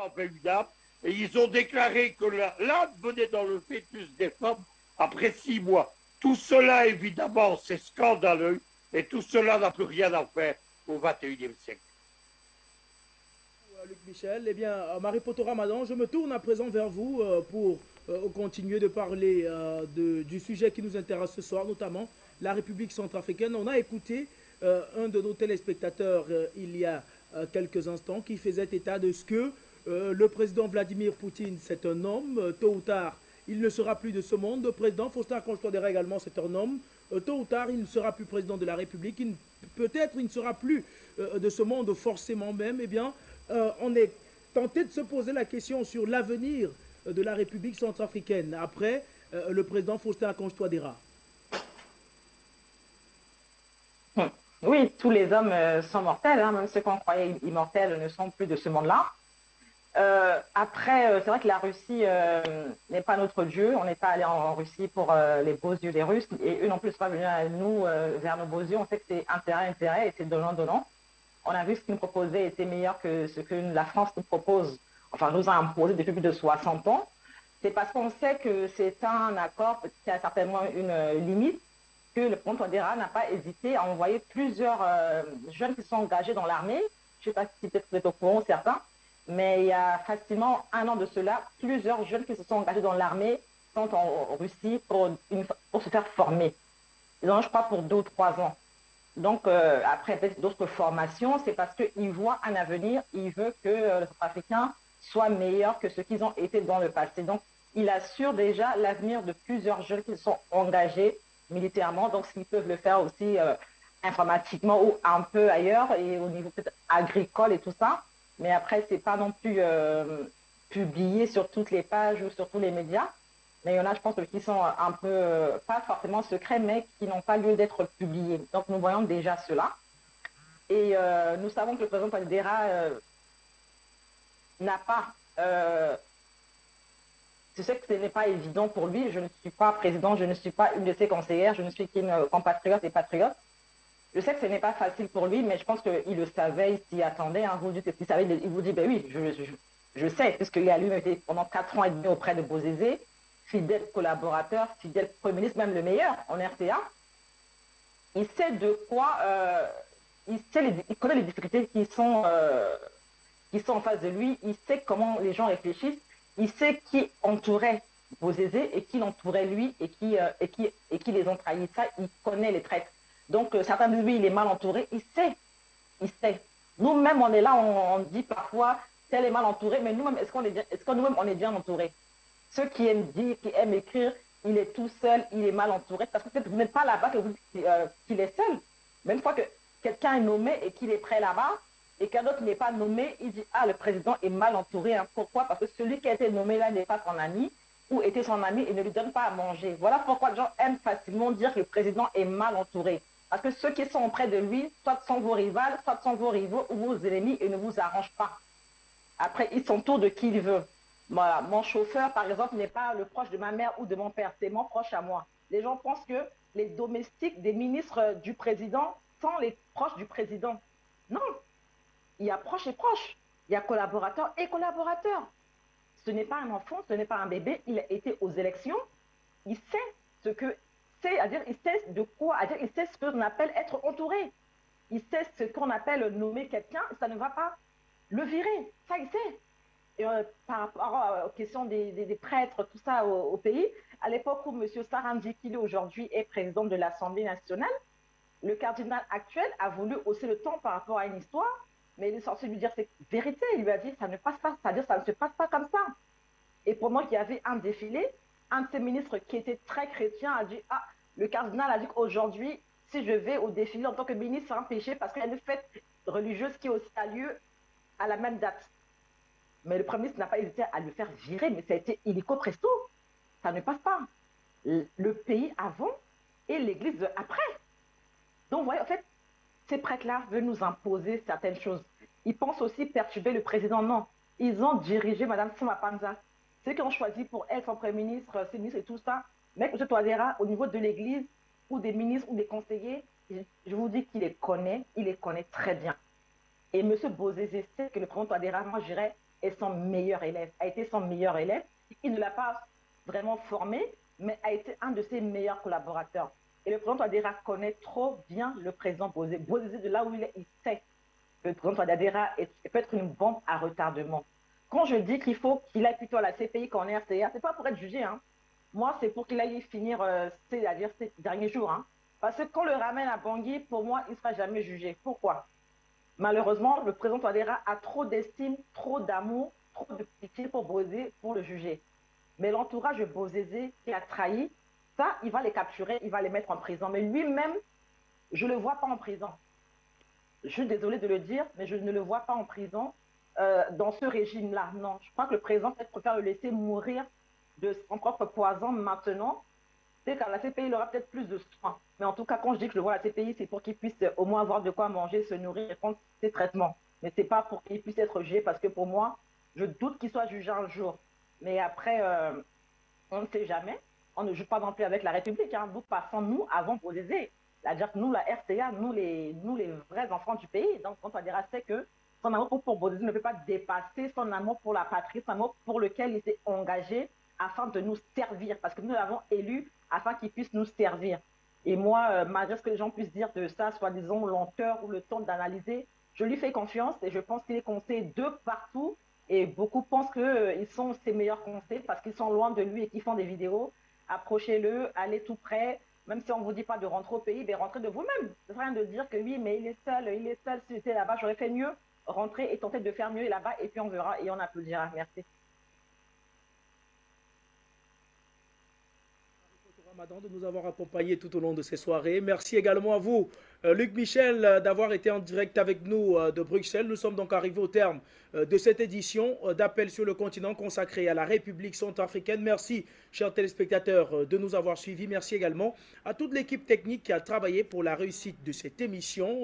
avait une âme, et ils ont déclaré que l'âme venait dans le fœtus des femmes après 6 mois. Tout cela, évidemment, c'est scandaleux, et tout cela n'a plus rien à faire au XXIe siècle. Luc Michel, eh bien, Marie-Poto Ramadan, je me tourne à présent vers vous pour continuer de parler du sujet qui nous intéresse ce soir, notamment la République centrafricaine. On a écouté un de nos téléspectateurs il y a quelques instants qui faisait état de ce que le président Vladimir Poutine, c'est un homme, tôt ou tard, il ne sera plus de ce monde. Le président Faustin Archange-Touadéra également, c'est un homme. Tôt ou tard, il ne sera plus président de la République. Peut-être il ne sera plus de ce monde forcément même. Eh bien, on est tenté de se poser la question sur l'avenir de la République centrafricaine après le président Faustin Archange-Touadéra. Oui, tous les hommes sont mortels, hein, même ceux qu'on croyait immortels ne sont plus de ce monde-là. Après, c'est vrai que la Russie n'est pas notre Dieu. On n'est pas allé en Russie pour les beaux yeux des Russes, et eux non plus ne sont pas venus à nous vers nos beaux yeux. On sait que c'est intérêt, et c'est donnant. On a vu ce qu'ils nous proposaient était meilleur que ce que la France nous propose, enfin nous a imposé depuis plus de 60 ans. C'est parce qu'on sait que c'est un accord qui a certainement une limite, que le président Touadéra n'a pas hésité à envoyer plusieurs jeunes qui sont engagés dans l'armée. Je ne sais pas si peut-être vous êtes au courant, certains, mais il y a facilement un an de cela, plusieurs jeunes qui se sont engagés dans l'armée sont en Russie pour se faire former. Ils en ont, je crois, pour 2 ou 3 ans. Donc, après d'autres formations, c'est parce qu'il voit un avenir, il veut que les Centrafricains soient meilleurs que ce qu'ils ont été dans le passé. Donc, il assure déjà l'avenir de plusieurs jeunes qui sont engagés militairement, donc s'ils peuvent le faire aussi informatiquement ou un peu ailleurs, et au niveau peut-être agricole et tout ça. Mais après, ce n'est pas non plus publié sur toutes les pages ou sur tous les médias. Mais il y en a, je pense, qui sont un peu, pas forcément secrets, mais qui n'ont pas lieu d'être publiés. Donc, nous voyons déjà cela. Et nous savons que le président Touadéra n'a pas... je sais que ce n'est pas évident pour lui. Je ne suis pas président, je ne suis pas une de ses conseillères, je ne suis qu'une compatriote et patriote. Je sais que ce n'est pas facile pour lui, mais je pense qu'il le savait, il s'y attendait. Hein. Vous dites qu'il savait, il vous dit, ben oui, je sais, puisqu'il a lui été pendant 4 ans et demi auprès de Bozizé, fidèle collaborateur, fidèle Premier ministre, même le meilleur en RTA. Il sait de quoi, il connaît les difficultés qui sont en face de lui, il sait comment les gens réfléchissent, il sait qui entourait Bozizé et qui l'entourait lui et qui les ont trahis. Ça, il connaît les traits. Donc, certains disent, oui, il est mal entouré. Il sait. Nous-mêmes, on est là, on dit parfois, tel est mal entouré, mais nous-mêmes, est-ce que nous-mêmes, on est bien entourés? Ceux qui aiment dire, qui aiment écrire, il est tout seul, il est mal entouré, parce que peut-être vous n'êtes pas là-bas que vous dites qu'il est seul. Mais une fois que quelqu'un est nommé et qu'il est prêt là-bas, et qu'un autre n'est pas nommé, il dit, ah, le président est mal entouré. Hein. Pourquoi? Parce que celui qui a été nommé là n'est pas son ami, ou était son ami et ne lui donne pas à manger. Voilà pourquoi les gens aiment facilement dire que le président est mal entouré. Parce que ceux qui sont auprès de lui, soit sont vos rivales, soit sont vos rivaux ou vos ennemis et ne vous arrangent pas. Après, il s'entoure de qui il veut. Voilà. Mon chauffeur, par exemple, n'est pas le proche de ma mère ou de mon père, c'est mon proche à moi. Les gens pensent que les domestiques des ministres du président sont les proches du président. Non, il y a proche et proche. Il y a collaborateur et collaborateur. Ce n'est pas un enfant, ce n'est pas un bébé. Il a été aux élections. Il sait ce que c'est-à-dire il sait de quoi, il sait ce qu'on appelle être entouré. Il sait ce qu'on appelle nommer quelqu'un, ça ne va pas le virer. Ça, il sait. Et par rapport aux questions des prêtres, tout ça au pays, à l'époque où M. Saram Djikile aujourd'hui est président de l'Assemblée nationale, le cardinal actuel a voulu hausser le ton par rapport à une histoire, mais il est censé lui dire c'est vérité. Il lui a dit ça ne passe pas, c'est-à-dire ça ne se passe pas comme ça. Et pendant qu'il y avait un défilé, un de ses ministres qui était très chrétien a dit « Ah, le cardinal a dit qu'aujourd'hui, si je vais au défilé en tant que ministre, c'est un péché parce qu'il y a une fête religieuse qui aussi a lieu à la même date. » Mais le Premier ministre n'a pas hésité à le faire virer, mais ça a été illico presto. Ça ne passe pas. Le pays avant et l'Église après. Donc, vous voyez, en fait, ces prêtres-là veulent nous imposer certaines choses. Ils pensent aussi perturber le président. Non, ils ont dirigé Mme Sima Panza. Ceux qui ont choisi pour elle son Premier ministre, ses ministres et tout ça, mais M. Touadéra, au niveau de l'Église, ou des ministres, ou des conseillers, je vous dis qu'il les connaît, il les connaît très bien. Et M. Bozizé sait que le président Touadéra, moi, je dirais, est son meilleur élève, a été son meilleur élève. Il ne l'a pas vraiment formé, mais a été un de ses meilleurs collaborateurs. Et le président Touadéra connaît trop bien le président Bozé. Bozé, de là où il est, il sait que le président Touadéra peut être une bombe à retardement. Quand je dis qu'il faut qu'il aille plutôt à la CPI qu'en RCA, c'est pas pour être jugé, hein. Moi, c'est pour qu'il aille finir, c'est-à-dire ces derniers jours, hein. Parce que quand on le ramène à Bangui, pour moi, il ne sera jamais jugé. Pourquoi? Malheureusement, le président Touadéra a trop d'estime, trop d'amour, trop de pitié pour Bozé pour le juger. Mais l'entourage de Bozé qui a trahi, ça, il va les capturer, il va les mettre en prison. Mais lui-même, je ne le vois pas en prison. Je suis désolée de le dire, mais je ne le vois pas en prison dans ce régime-là. Non, je crois que le président préfère le laisser mourir de son propre poison maintenant. C'est qu'à la CPI, il aura peut-être plus de soins. Mais en tout cas, quand je dis que je le vois à la CPI, c'est pour qu'il puisse au moins avoir de quoi manger, se nourrir et prendre ses traitements. Mais ce n'est pas pour qu'il puisse être jugé, parce que pour moi, je doute qu'il soit jugé un jour. Mais après, on ne sait jamais. On ne joue pas non plus avec la République. Hein. Nous passons, nous, avant Bozé. C'est-à-dire que nous, la RCA, nous les vrais enfants du pays. Donc, quand on dira, c'est que son amour pour Bozé ne peut pas dépasser son amour pour la patrie, son amour pour lequel il s'est engagé afin de nous servir. Parce que nous l'avons élu afin qu'il puisse nous servir. Et moi, malgré ce que les gens puissent dire de ça, soi-disant lenteur ou le temps d'analyser, je lui fais confiance et je pense qu'il est conseillé de partout. Et beaucoup pensent qu'ils sont ses meilleurs conseils parce qu'ils sont loin de lui et qu'ils font des vidéos. Approchez-le, allez tout près. Même si on ne vous dit pas de rentrer au pays, mais rentrez de vous-même. Ça ne sert à rien de dire que oui, mais il est seul. Si j'étais là-bas, j'aurais fait mieux. Rentrer et tenter de faire mieux là-bas et puis on verra et on applaudira. Merci. De nous avoir accompagnés tout au long de ces soirées. Merci également à vous, Luc Michel, d'avoir été en direct avec nous de Bruxelles. Nous sommes donc arrivés au terme de cette édition d'Appel sur le continent consacrée à la République centrafricaine. Merci, chers téléspectateurs, de nous avoir suivis. Merci également à toute l'équipe technique qui a travaillé pour la réussite de cette émission.